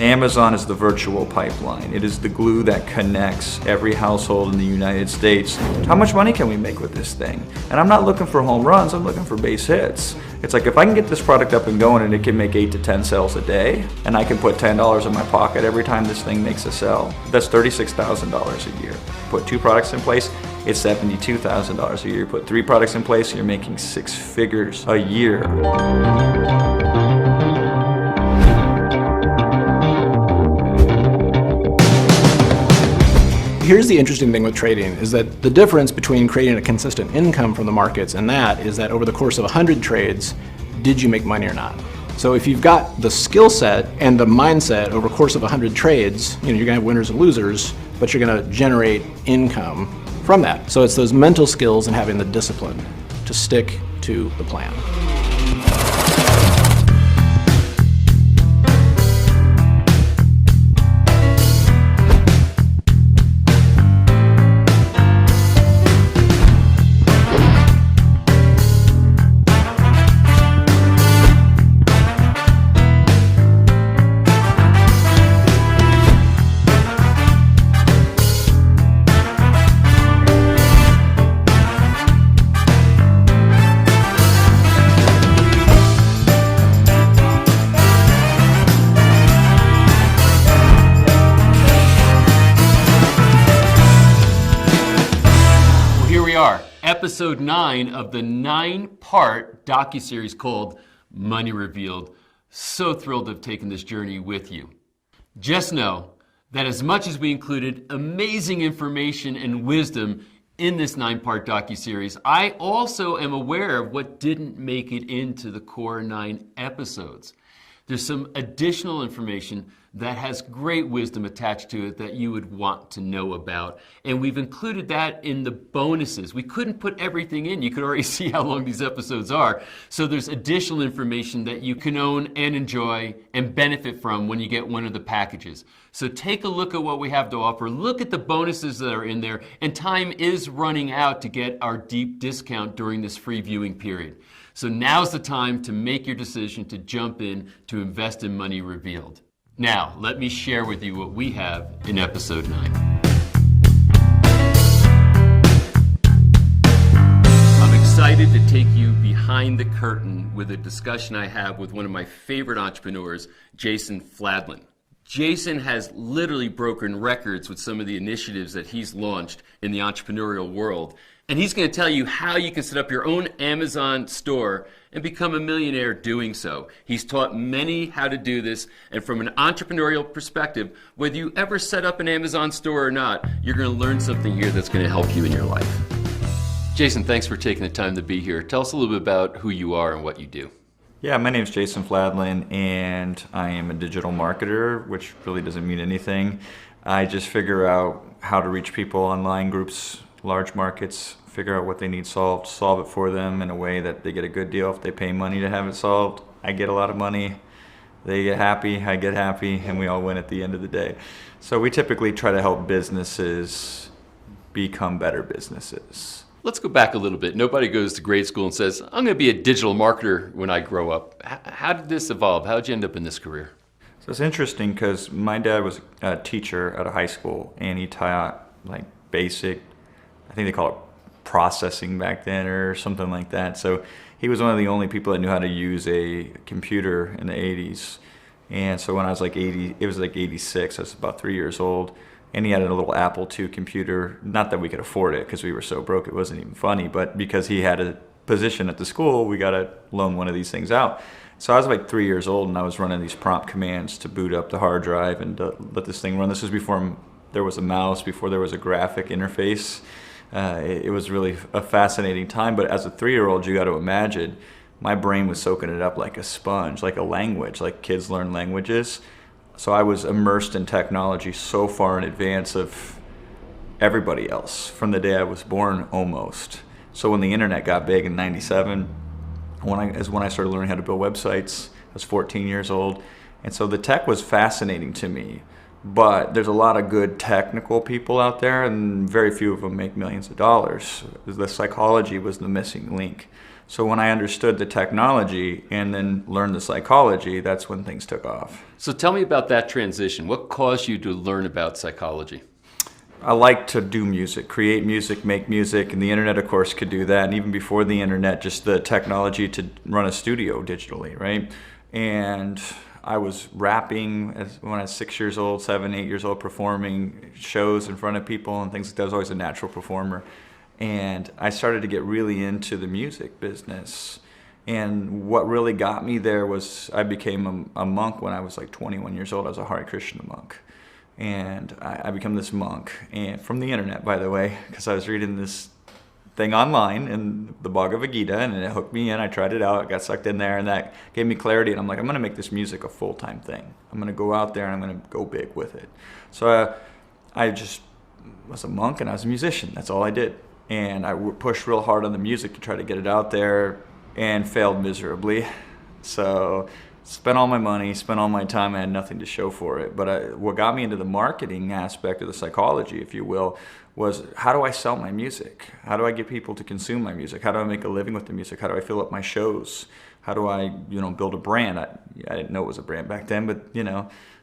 Amazon is the virtual pipeline. It is the glue that connects every household in the United States. How much money can we make with this thing? And I'm not looking for home runs, I'm looking for base hits. It's like if I can get this product up and going and it can make 8 to 10 sales a day, and I can put $10 in my pocket every time this thing makes a sale, that's $36,000 a year. Put 2 products in place, it's $72,000 a year. Put 3 products in place, you're making 6 figures a year. Here's the interesting thing with trading is that the difference between creating a consistent income from the markets and that is that over the course of 100 trades, did you make money or not? So if you've got the skill set and the mindset over the course of 100 trades, you're gonna have winners and losers, but you're gonna generate income from that. So it's those mental skills and having the discipline to stick to the plan. Episode 9 of the 9-part docuseries called Money Revealed. So thrilled to have taken this journey with you. Just know that as much as we included amazing information and wisdom in this 9-part docuseries, I also am aware of what didn't make it into the core 9 episodes. There's some additional information that has great wisdom attached to it that you would want to know about. And we've included that in the bonuses. We couldn't put everything in. You could already see how long these episodes are. So there's additional information that you can own and enjoy and benefit from when you get one of the packages. So take a look at what we have to offer. Look at the bonuses that are in there. And time is running out to get our deep discount during this free viewing period. So now's the time to make your decision to jump in to invest in Money Revealed. Now, let me share with you what we have in episode 9. I'm excited to take you behind the curtain with a discussion I have with one of my favorite entrepreneurs, Jason Fladlien. Jason has literally broken records with some of the initiatives that he's launched in the entrepreneurial world. And he's going to tell you how you can set up your own Amazon store and become a millionaire doing so. He's taught many how to do this, and from an entrepreneurial perspective, whether you ever set up an Amazon store or not, you're going to learn something here that's going to help you in your life. Jason, thanks for taking the time to be here. Tell us a little bit about who you are and what you do. Yeah, my name is Jason Fladlien, and I am a digital marketer, which really doesn't mean anything. I just figure out how to reach people, online groups, large markets, figure out what they need solved, solve it for them in a way that they get a good deal. If they pay money to have it solved, I get a lot of money. They get happy, I get happy, and we all win at the end of the day. So we typically try to help businesses become better businesses. Let's go back a little bit. Nobody goes to grade school and says, I'm going to be a digital marketer when I grow up. How did this evolve? How did you end up in this career? So it's interesting because my dad was a teacher at a high school, and he taught like basic, I think they call it processing back then or something like that. So he was one of the only people that knew how to use a computer in the 80s. And so when I was like 80, it was like 86, I was about 3 years old, and he had a little Apple II computer. Not that we could afford it because we were so broke it wasn't even funny, but because he had a position at the school, we got to loan one of these things out. So I was like 3 years old, and I was running these prompt commands to boot up the hard drive and let this thing run. This was before there was a mouse, before there was a graphic interface. It was really a fascinating time, but as a 3-year-old, you got to imagine, my brain was soaking it up like a sponge, like a language, like kids learn languages. So I was immersed in technology so far in advance of everybody else from the day I was born almost. So when the internet got big in '97, when I started learning how to build websites. I was 14 years old. And so the tech was fascinating to me. But there's a lot of good technical people out there, and very few of them make millions of dollars. The psychology was the missing link. So when I understood the technology and then learned the psychology, that's when things took off. So tell me about that transition. What caused you to learn about psychology? I like to do music, create music, make music, and the internet, of course, could do that. And even before the internet, just the technology to run a studio digitally, right? And I was rapping when I was 6 years old, 7, 8 years old, performing shows in front of people and things like that. I was always a natural performer. And I started to get really into the music business. And what really got me there was I became a monk when I was like 21 years old. I was a Hare Krishna monk. And I became this monk, and from the internet, by the way, because I was reading this thing online in the Bhagavad Gita, and it hooked me in. I tried it out, I got sucked in there, and that gave me clarity. And I'm like, I'm going to make this music a full-time thing. I'm going to go out there and I'm going to go big with it. So I just was a monk and I was a musician. That's all I did. And I pushed real hard on the music to try to get it out there, and failed miserably. So spent all my money, spent all my time, I had nothing to show for it. But what got me into the marketing aspect of the psychology, if you will, was how do I sell my music? How do I get people to consume my music? How do I make a living with the music? How do I fill up my shows? How do I, build a brand? I didn't know it was a brand back then, but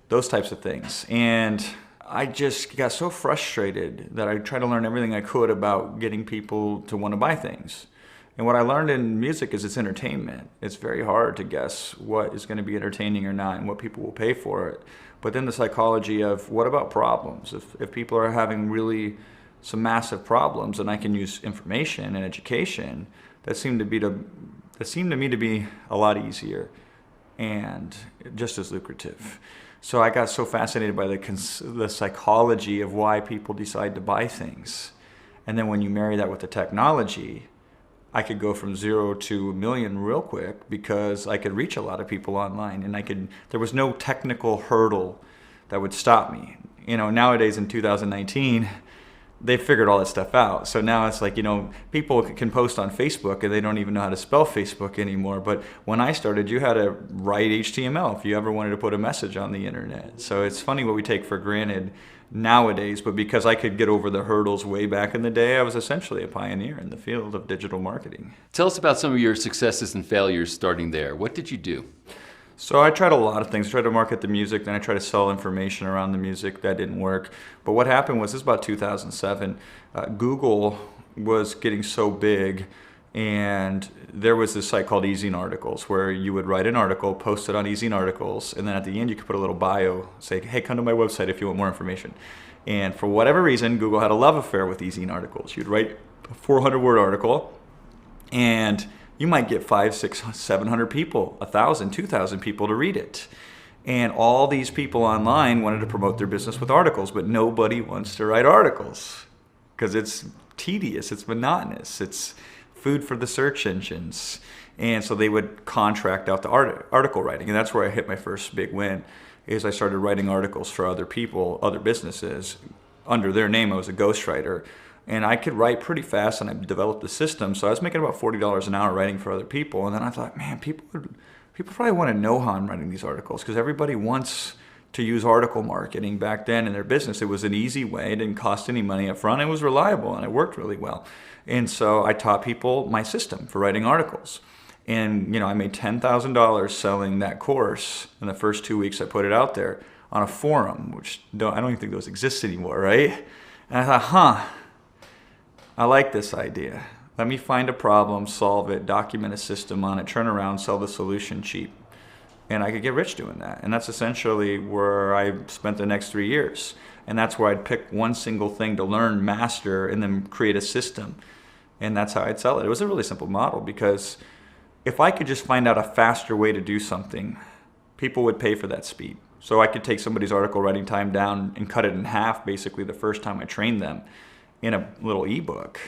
those types of things. And I just got so frustrated that I tried to learn everything I could about getting people to want to buy things. And what I learned in music is it's entertainment. It's very hard to guess what is going to be entertaining or not and what people will pay for it. But then the psychology of what about problems? If people are having really some massive problems and I can use information and education, that seemed to me to be a lot easier and just as lucrative. So I got so fascinated by the psychology of why people decide to buy things. And then when you marry that with the technology, I could go from 0 to 1 million real quick because I could reach a lot of people online, and there was no technical hurdle that would stop me. Nowadays in 2019, they figured all that stuff out. So now it's like, people can post on Facebook and they don't even know how to spell Facebook anymore. But when I started, you had to write HTML if you ever wanted to put a message on the internet. So it's funny what we take for granted nowadays, but because I could get over the hurdles way back in the day, I was essentially a pioneer in the field of digital marketing. Tell us about some of your successes and failures starting there. What did you do? So I tried a lot of things. I tried to market the music, then I tried to sell information around the music. That didn't work. But what happened was, this was about 2007, Google was getting so big, and there was this site called Easing Articles where you would write an article, post it on Easing Articles, and then at the end you could put a little bio, say, hey, come to my website if you want more information. And for whatever reason, Google had a love affair with Easing Articles. You'd write a 400-word article, and you might get 500, 600, 700 people, 1,000, 2,000 people to read it. And all these people online wanted to promote their business with articles, but nobody wants to write articles because it's tedious, it's monotonous, it's food for the search engines. And so they would contract out the article writing. And that's where I hit my first big win, is I started writing articles for other people, other businesses. Under their name, I was a ghostwriter. And I could write pretty fast, and I developed the system. So I was making about $40 an hour writing for other people. And then I thought, man, people probably want to know how I'm writing these articles, because everybody wants to use article marketing back then in their business. It was an easy way. It didn't cost any money up front. It was reliable, and it worked really well. And so I taught people my system for writing articles. And I made $10,000 selling that course in the first 2 weeks I put it out there on a forum, which I don't even think those exist anymore, right? And I thought, I like this idea. Let me find a problem, solve it, document a system on it, turn around, sell the solution cheap. And I could get rich doing that. And that's essentially where I spent the next 3 years. And that's where I'd pick one single thing to learn, master, and then create a system. And that's how I'd sell it. It was a really simple model, because if I could just find out a faster way to do something, people would pay for that speed. So I could take somebody's article writing time down and cut it in half, basically, the first time I trained them in a little ebook.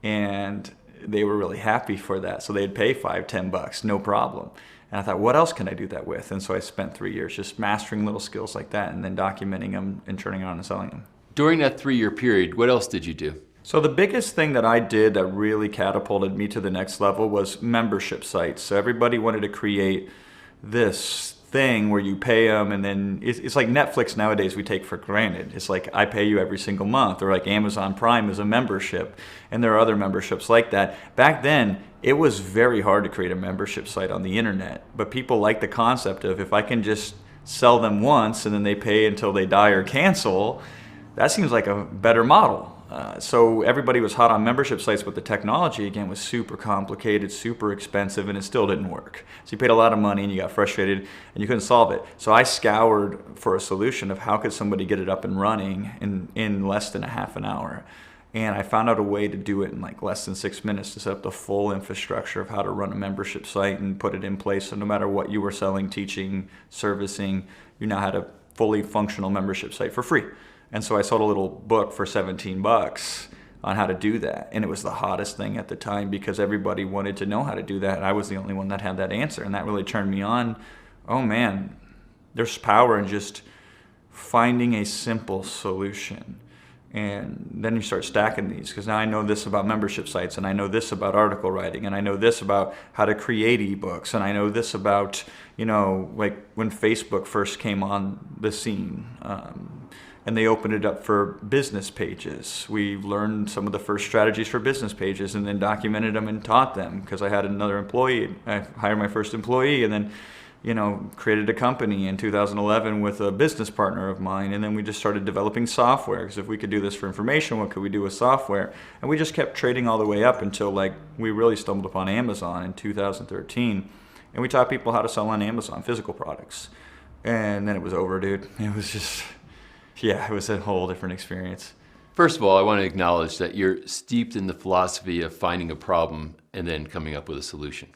And they were really happy for that. So they'd pay $5, $10, no problem. And I thought, what else can I do that with? And so I spent 3 years just mastering little skills like that, and then documenting them and turning around and selling them. During that 3-year period, what else did you do? So the biggest thing that I did that really catapulted me to the next level was membership sites. So everybody wanted to create this thing where you pay them, and then it's like Netflix nowadays we take for granted. It's like I pay you every single month, or like Amazon Prime is a membership, and there are other memberships like that. Back then, it was very hard to create a membership site on the internet, but people like the concept of if I can just sell them once and then they pay until they die or cancel, that seems like a better model. So everybody was hot on membership sites, but the technology, again, was super complicated, super expensive, and it still didn't work. So you paid a lot of money and you got frustrated and you couldn't solve it. So I scoured for a solution of how could somebody get it up and running in less than a half an hour. And I found out a way to do it in like less than 6 minutes to set up the full infrastructure of how to run a membership site and put it in place. So no matter what you were selling, teaching, servicing, you now had a fully functional membership site for free. And so I sold a little book for $17 on how to do that. And it was the hottest thing at the time because everybody wanted to know how to do that. And I was the only one that had that answer. And that really turned me on. Oh man, there's power in just finding a simple solution. And then you start stacking these because now I know this about membership sites, and I know this about article writing, and I know this about how to create ebooks, and I know this about, like when Facebook first came on the scene. And they opened it up for business pages. We learned some of the first strategies for business pages and then documented them and taught them because I had another employee. I hired my first employee and then, created a company in 2011 with a business partner of mine. And then we just started developing software because if we could do this for information, what could we do with software? And we just kept trading all the way up until we really stumbled upon Amazon in 2013. And we taught people how to sell on Amazon, physical products. And then it was over, dude. It was just... yeah, it was a whole different experience. First of all, I want to acknowledge that you're steeped in the philosophy of finding a problem and then coming up with a solution.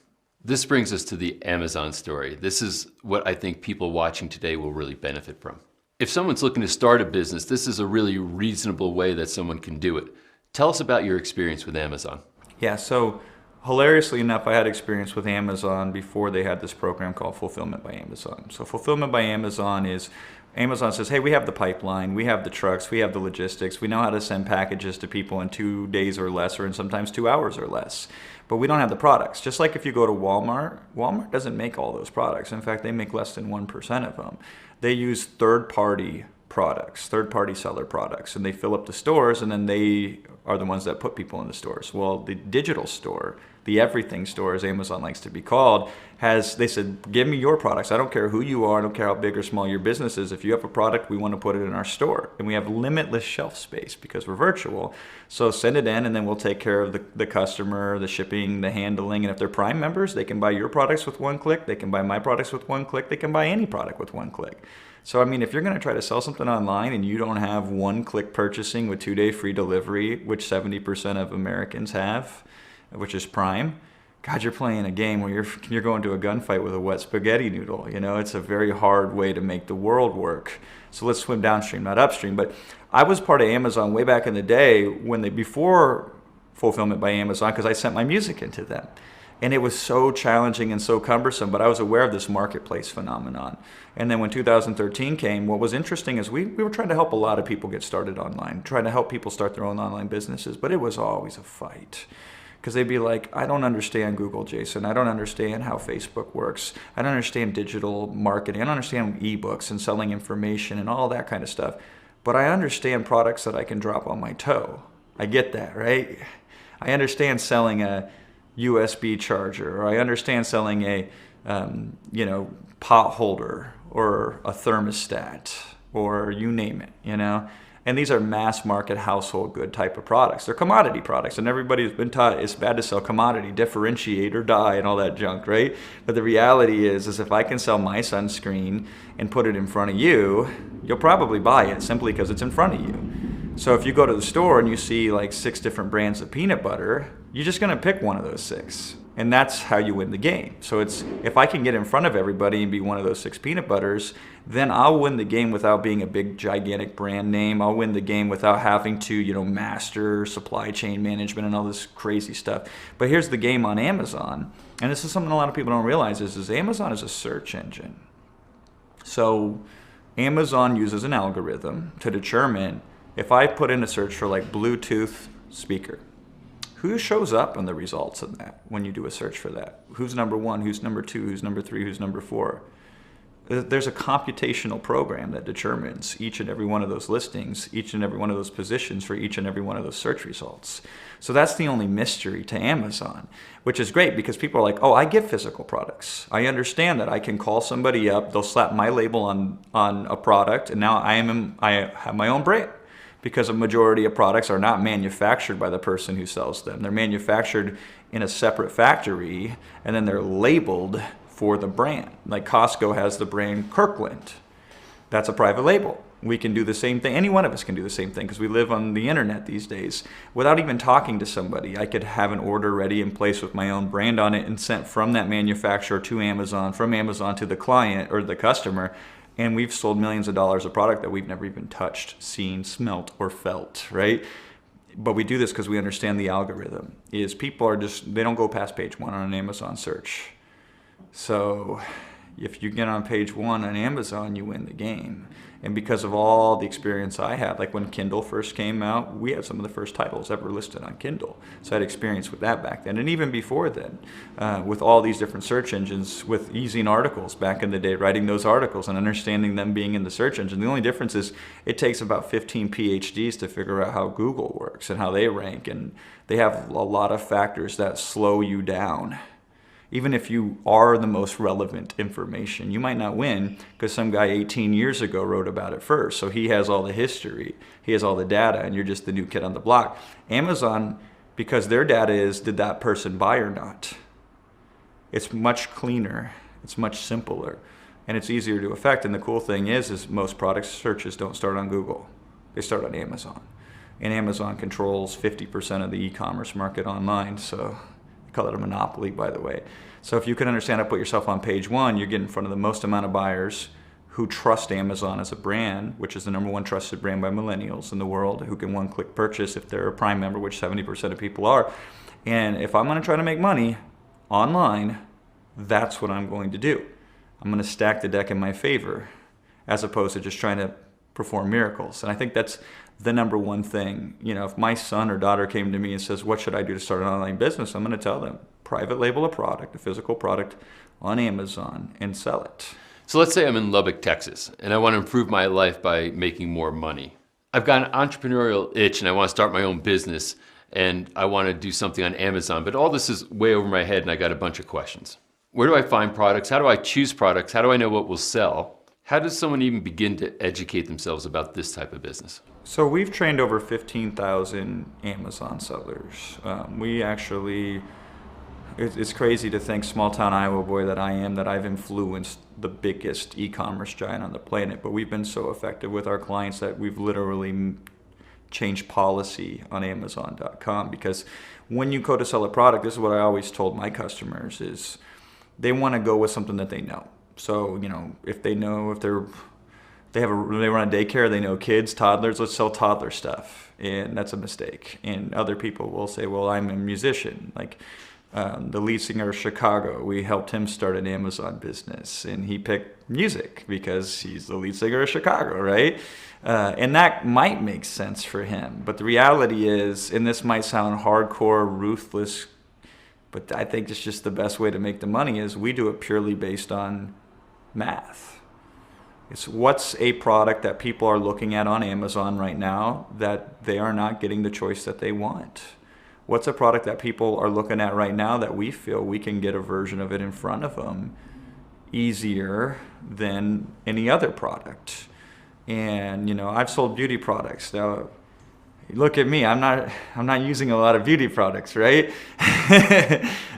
This brings us to the Amazon story. This is what I think people watching today will really benefit from. If someone's looking to start a business, this is a really reasonable way that someone can do it. Tell us about your experience with Amazon. Yeah, so hilariously enough, I had experience with Amazon before they had this program called Fulfillment by Amazon. So Fulfillment by Amazon is Amazon says, hey, we have the pipeline, we have the trucks, we have the logistics, we know how to send packages to people in 2 days or less, or in sometimes 2 hours or less. But we don't have the products. Just like if you go to Walmart, Walmart doesn't make all those products. In fact, they make less than 1% of them. They use third-party products, third-party seller products, and they fill up the stores, and then they are the ones that put people in the stores. Well, the digital store, the everything store, as Amazon likes to be called, they said, give me your products. I don't care who you are. I don't care how big or small your business is. If you have a product, we want to put it in our store. And we have limitless shelf space because we're virtual. So send it in, and then we'll take care of the customer, the shipping, the handling. And if they're Prime members, they can buy your products with one click. They can buy my products with one click. They can buy any product with one click. So, if you're going to try to sell something online and you don't have one-click purchasing with 2-day free delivery, which 70% of Americans have, which is Prime, God, you're playing a game where you're going to a gunfight with a wet spaghetti noodle. It's a very hard way to make the world work. So let's swim downstream, not upstream. But I was part of Amazon way back in the day before Fulfillment by Amazon, because I sent my music into them. And it was so challenging and so cumbersome, but I was aware of this marketplace phenomenon. And then when 2013 came, what was interesting is we were trying to help a lot of people get started online, trying to help people start their own online businesses, but it was always a fight. Because they'd be like, I don't understand Google, Jason. I don't understand how Facebook works. I don't understand digital marketing. I don't understand ebooks and selling information and all that kind of stuff. But I understand products that I can drop on my toe. I get that, right? I understand selling a USB charger, or I understand selling a pot holder or a thermostat, or you name it, And these are mass market household good type of products. They're commodity products, and everybody's been taught it's bad to sell commodity, differentiate or die and all that junk, right? But the reality is if I can sell my sunscreen and put it in front of you, you'll probably buy it simply because it's in front of you. So if you go to the store and you see 6 different brands of peanut butter, you're just gonna pick one of those 6. And that's how you win the game. So if I can get in front of everybody and be one of those 6 peanut butters, then I'll win the game without being a big gigantic brand name. I'll win the game without having to, master supply chain management and all this crazy stuff. But here's the game on Amazon, and this is something a lot of people don't realize is Amazon is a search engine. So Amazon uses an algorithm to determine if I put in a search for Bluetooth speaker. Who shows up on the results of that when you do a search for that? Who's number one? Who's number two? Who's number three? Who's number four? There's a computational program that determines each and every one of those listings, each and every one of those positions for each and every one of those search results. So that's the only mystery to Amazon, which is great because people are like, oh, I get physical products. I understand that I can call somebody up, they'll slap my label on a product, and now I have my own brand. Because a majority of products are not manufactured by the person who sells them. They're manufactured in a separate factory, and then they're labeled for the brand. Like Costco has the brand Kirkland. That's a private label. We can do the same thing. Any one of us can do the same thing because we live on the internet these days. Without even talking to somebody, I could have an order ready in place with my own brand on it and sent from that manufacturer to Amazon, from Amazon to the client or the customer. And we've sold millions of dollars of product that we've never even touched, seen, smelt, or felt, right? But we do this because we understand the algorithm. Is people are they don't go past page one on an Amazon search. So if you get on page one on Amazon, you win the game. And because of all the experience I had, like when Kindle first came out, we had some of the first titles ever listed on Kindle. So I had experience with that back then. And even before then, with all these different search engines, with using articles back in the day, writing those articles and understanding them being in the search engine. The only difference is it takes about 15 PhDs to figure out how Google works and how they rank. And they have a lot of factors that slow you down. Even if you are the most relevant information, you might not win because some guy 18 years ago wrote about it first. So he has all the history, he has all the data, and you're just the new kid on the block. Amazon, because their data is, did that person buy or not? It's much cleaner, it's much simpler, and it's easier to affect. And the cool thing is most product searches don't start on Google. They start on Amazon. And Amazon controls 50% of the e-commerce market online, so call it a monopoly, by the way. So if you can understand how to put yourself on page one, you get in front of the most amount of buyers who trust Amazon as a brand, which is the number one trusted brand by millennials in the world, who can one-click purchase if they're a Prime member, which 70% of people are. And if I'm going to try to make money online, that's what I'm going to do. I'm going to stack the deck in my favor as opposed to just trying to perform miracles. And I think that's the number one thing. If my son or daughter came to me and says, what should I do to start an online business? I'm going to tell them, private label a product, a physical product on Amazon and sell it. So let's say I'm in Lubbock, Texas, and I want to improve my life by making more money. I've got an entrepreneurial itch and I want to start my own business and I want to do something on Amazon, but all this is way over my head and I got a bunch of questions. Where do I find products? How do I choose products? How do I know what will sell? How does someone even begin to educate themselves about this type of business? So we've trained over 15,000 Amazon sellers. It's crazy to think, small town Iowa boy that I am, that I've influenced the biggest e-commerce giant on the planet. But we've been so effective with our clients that we've literally changed policy on Amazon.com. Because when you go to sell a product, this is what I always told my customers, is they want to go with something that they know. So, if they run a daycare, they know kids, toddlers, let's sell toddler stuff. And that's a mistake. And other people will say, well, I'm a musician. Like the lead singer of Chicago, we helped him start an Amazon business. And he picked music because he's the lead singer of Chicago, right? And that might make sense for him. But the reality is, and this might sound hardcore, ruthless, but I think it's just the best way to make the money, is we do it purely based on math. It's what's a product that people are looking at on Amazon right now that they are not getting the choice that they want? What's a product that people are looking at right now that we feel we can get a version of it in front of them easier than any other product? And I've sold beauty products. Now, look at me, I'm not using a lot of beauty products, right?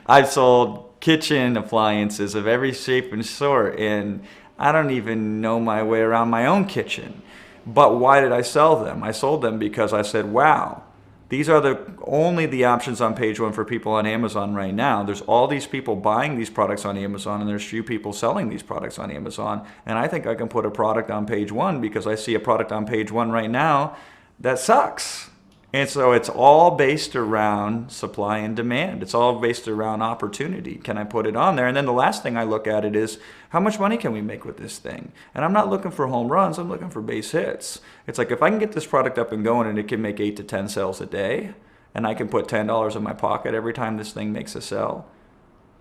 I've sold kitchen appliances of every shape and sort, and I don't even know my way around my own kitchen. But why did I sell them? I sold them because I said, wow, these are only the options on page one for people on Amazon right now. There's all these people buying these products on Amazon, and there's few people selling these products on Amazon. And I think I can put a product on page one because I see a product on page one right now that sucks. And so it's all based around supply and demand. It's all based around opportunity. Can I put it on there? And then the last thing I look at it is, how much money can we make with this thing? And I'm not looking for home runs, I'm looking for base hits. It's like, if I can get this product up and going and it can make 8 to 10 sales a day, and I can put $10 in my pocket every time this thing makes a sale,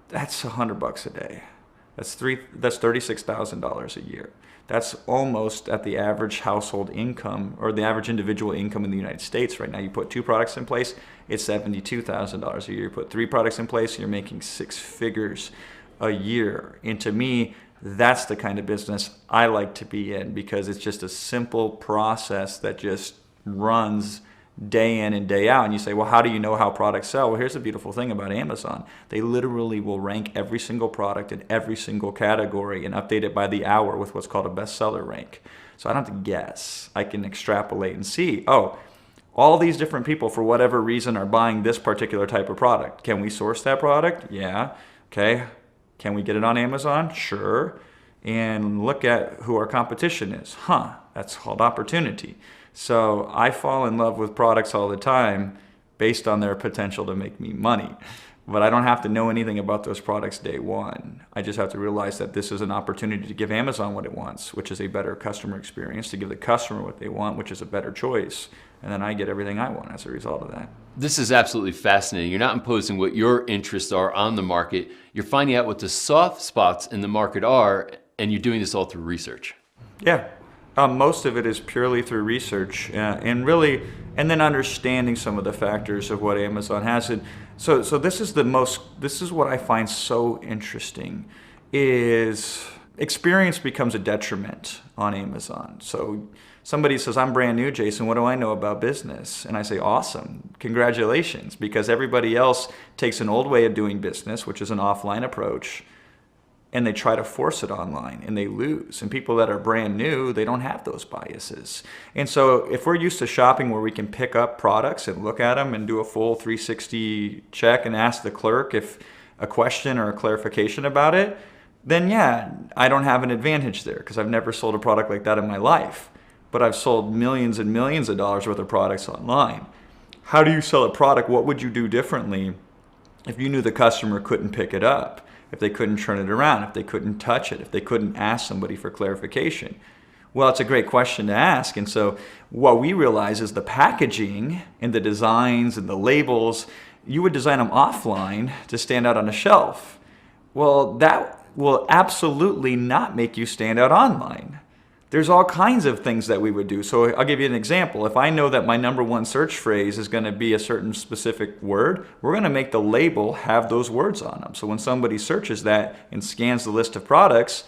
that's $100 a day. That's $36,000 a year. That's almost at the average household income or the average individual income in the United States right now. You put 2 products in place, it's $72,000 a year. You put 3 products in place, you're making 6 figures a year. And to me, that's the kind of business I like to be in, because it's just a simple process that just runs day in and day out. And you say, well, how do you know how products sell? Well, here's the beautiful thing about Amazon. They literally will rank every single product in every single category and update it by the hour with what's called a bestseller rank. So I don't have to guess. I can extrapolate and see, oh, all these different people for whatever reason are buying this particular type of product. Can we source that product? Yeah. Okay. Can we get it on Amazon? Sure. And look at who our competition is. That's called opportunity. So I fall in love with products all the time based on their potential to make me money. But I don't have to know anything about those products day one. I just have to realize that this is an opportunity to give Amazon what it wants, which is a better customer experience, to give the customer what they want, which is a better choice. And then I get everything I want as a result of that. This is absolutely fascinating. You're not imposing what your interests are on the market. You're finding out what the soft spots in the market are, and you're doing this all through research. Yeah. Most of it is purely through research and then understanding some of the factors of what Amazon has. And so this is what I find so interesting, is experience becomes a detriment on Amazon. So somebody says, I'm brand new, Jason, what do I know about business? And I say, awesome, congratulations, because everybody else takes an old way of doing business, which is an offline approach, and they try to force it online and they lose. And people that are brand new, they don't have those biases. And so if we're used to shopping where we can pick up products and look at them and do a full 360 check and ask the clerk if a question or a clarification about it, then yeah, I don't have an advantage there because I've never sold a product like that in my life. But I've sold millions and millions of dollars worth of products online. How do you sell a product? What would you do differently if you knew the customer couldn't pick it up? If they couldn't turn it around, if they couldn't touch it, if they couldn't ask somebody for clarification? Well, it's a great question to ask. And so what we realize is the packaging and the designs and the labels, you would design them offline to stand out on a shelf. Well, that will absolutely not make you stand out online. There's all kinds of things that we would do. So I'll give you an example. If I know that my number one search phrase is going to be a certain specific word, we're going to make the label have those words on them. So when somebody searches that and scans the list of products,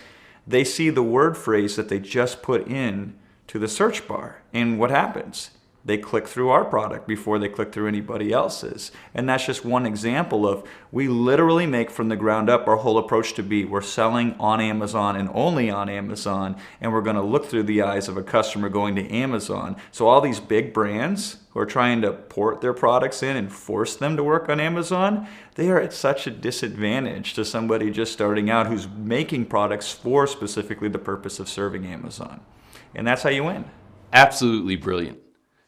they see the word phrase that they just put in to the search bar. And what happens? They click through our product before they click through anybody else's. And that's just one example of, we literally make from the ground up our whole approach to be, we're selling on Amazon and only on Amazon, and we're going to look through the eyes of a customer going to Amazon. So all these big brands who are trying to port their products in and force them to work on Amazon, they are at such a disadvantage to somebody just starting out who's making products for specifically the purpose of serving Amazon. And that's how you win. Absolutely brilliant.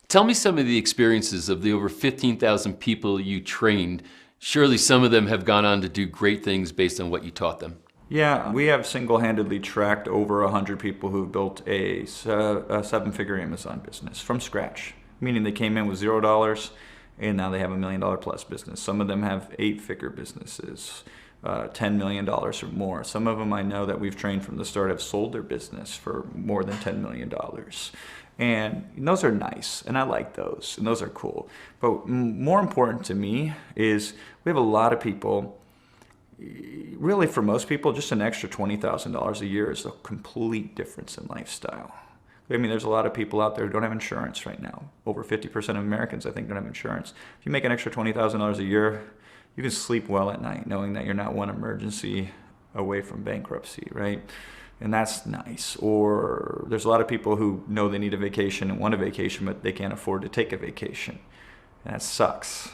Tell me some of the experiences of the over 15,000 people you trained. Surely some of them have gone on to do great things based on what you taught them. Yeah, we have single-handedly tracked over 100 people who've built a 7-figure Amazon business from scratch, meaning they came in with $0 and now they have $1 million plus business. Some of them have 8-figure businesses, $10 million or more. Some of them I know that we've trained from the start have sold their business for more than $10 million. And those are nice, and I like those, and those are cool. But more important to me is we have a lot of people, really for most people, just an extra $20,000 a year is a complete difference in lifestyle. I mean, there's a lot of people out there who don't have insurance right now. Over 50% of Americans, I think, don't have insurance. If you make an extra $20,000 a year, you can sleep well at night knowing that you're not one emergency away from bankruptcy, right? And that's nice. Or there's a lot of people who know they need a vacation and want a vacation, but they can't afford to take a vacation. And that sucks.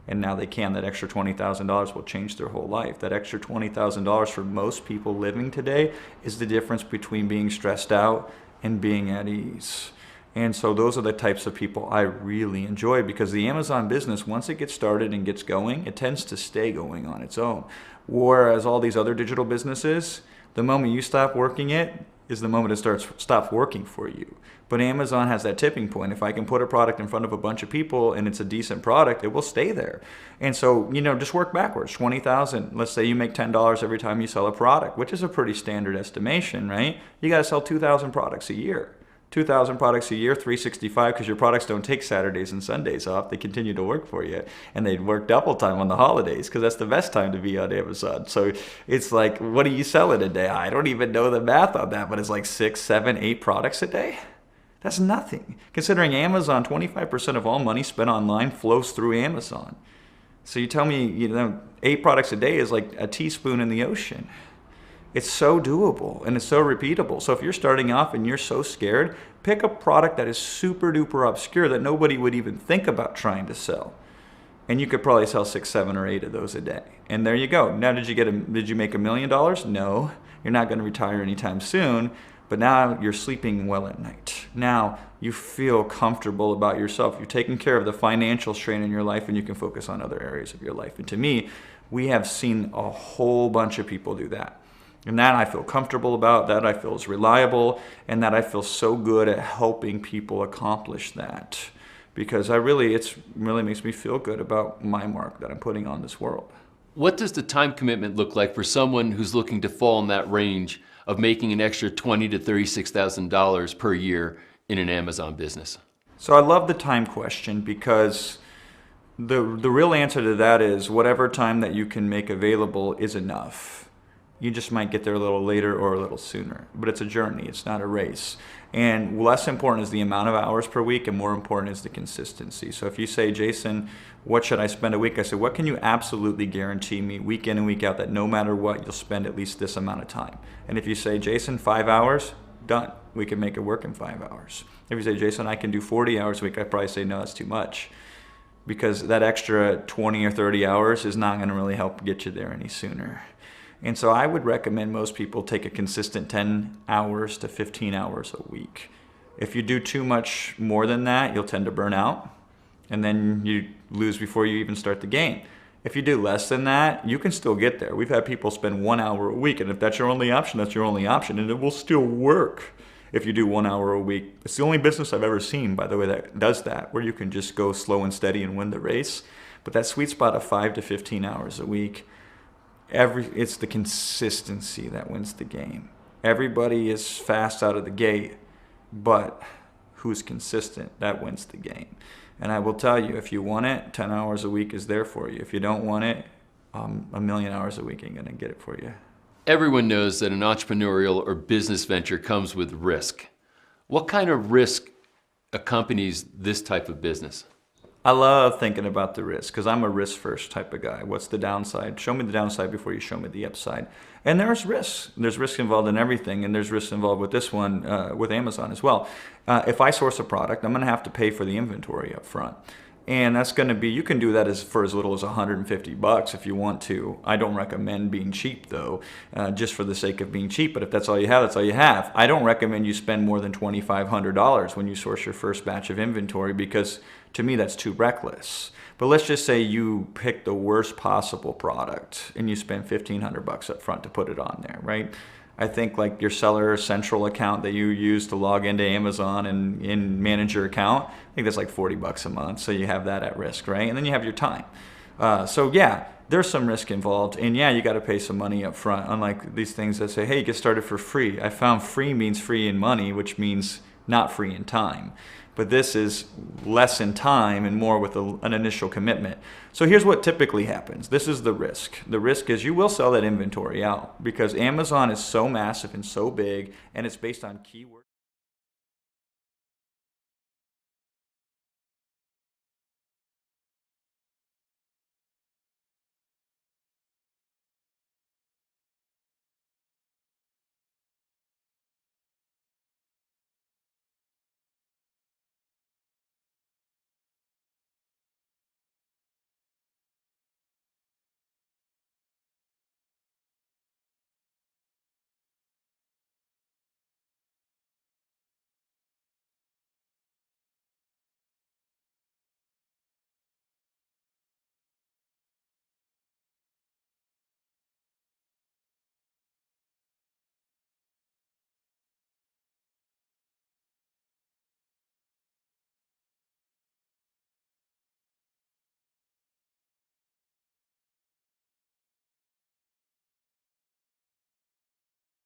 And now they can. That extra $20,000 will change their whole life. That extra $20,000 for most people living today is the difference between being stressed out and being at ease. And so those are the types of people I really enjoy, because the Amazon business, once it gets started and gets going, it tends to stay going on its own. Whereas all these other digital businesses, the moment you stop working it, is the moment it stops working for you. But Amazon has that tipping point. If I can put a product in front of a bunch of people and it's a decent product, it will stay there. And so, just work backwards. 20,000. Let's say you make $10 every time you sell a product, which is a pretty standard estimation, right? You got to sell 2,000 products a year. 2,000 products a year, 365, because your products don't take Saturdays and Sundays off. They continue to work for you. And they work double time on the holidays, because that's the best time to be on Amazon. So it's like, what do you sell in a day? I don't even know the math on that, but it's like 6, 7, 8 products a day. That's nothing. Considering Amazon, 25% of all money spent online flows through Amazon. So you tell me, 8 products a day is like a teaspoon in the ocean. It's so doable and it's so repeatable. So if you're starting off and you're so scared, pick a product that is super duper obscure that nobody would even think about trying to sell. And you could probably sell 6, 7, or 8 of those a day. And there you go. Now, did you make $1 million? No. You're not going to retire anytime soon. But now you're sleeping well at night. Now you feel comfortable about yourself. You're taking care of the financial strain in your life, and you can focus on other areas of your life. And to me, we have seen a whole bunch of people do that. And that I feel comfortable about, that I feel is reliable, and that I feel so good at helping people accomplish that. Because it really makes me feel good about my mark that I'm putting on this world. What does the time commitment look like for someone who's looking to fall in that range of making an extra $20,000 to $36,000 per year in an Amazon business? So I love the time question, because the real answer to that is whatever time that you can make available is enough. You just might get there a little later or a little sooner. But it's a journey, it's not a race. And less important is the amount of hours per week, and more important is the consistency. So if you say, Jason, what should I spend a week? I say, what can you absolutely guarantee me week in and week out that no matter what, you'll spend at least this amount of time? And if you say, Jason, 5 hours, done. We can make it work in 5 hours. If you say, Jason, I can do 40 hours a week, I'd probably say, no, that's too much. Because that extra 20 or 30 hours is not going to really help get you there any sooner. And so I would recommend most people take a consistent 10 hours to 15 hours a week. If you do too much more than that, you'll tend to burn out, and then you lose before you even start the game. If you do less than that, you can still get there. We've had people spend 1 hour a week, and if that's your only option, that's your only option, and it will still work if you do 1 hour a week. It's the only business I've ever seen, by the way, that does that, where you can just go slow and steady and win the race. But that sweet spot of 5 to 15 hours a week, it's the consistency that wins the game. Everybody is fast out of the gate, but who's consistent, that wins the game. And I will tell you, if you want it, 10 hours a week is there for you. If you don't want it, 1,000,000 hours a week ain't gonna get it for you. Everyone knows that an entrepreneurial or business venture comes with risk. What kind of risk accompanies this type of business? I love thinking about the risk, because I'm a risk-first type of guy. What's the downside? Show me the downside before you show me the upside. And there's risks. There's risk involved in everything, and there's risk involved with this one, with Amazon as well. If I source a product, I'm going to have to pay for the inventory up front. And that's going to be, you can do that for as little as $150 if you want to. I don't recommend being cheap, though, just for the sake of being cheap. But if that's all you have, that's all you have. I don't recommend you spend more than $2,500 when you source your first batch of inventory, because to me, that's too reckless. But let's just say you pick the worst possible product and you spend $1,500 up front to put it on there, right? I think like your Seller Central account that you use to log into Amazon and manage your account, I think that's like $40 a month. So you have that at risk, right? And then you have your time. So yeah, there's some risk involved. And yeah, you got to pay some money up front. Unlike these things that say, hey, get started for free. I found free means free in money, which means not free in time. But this is less in time and more with an initial commitment. So here's what typically happens. This is the risk. The risk is you will sell that inventory out, because Amazon is so massive and so big, and it's based on keywords.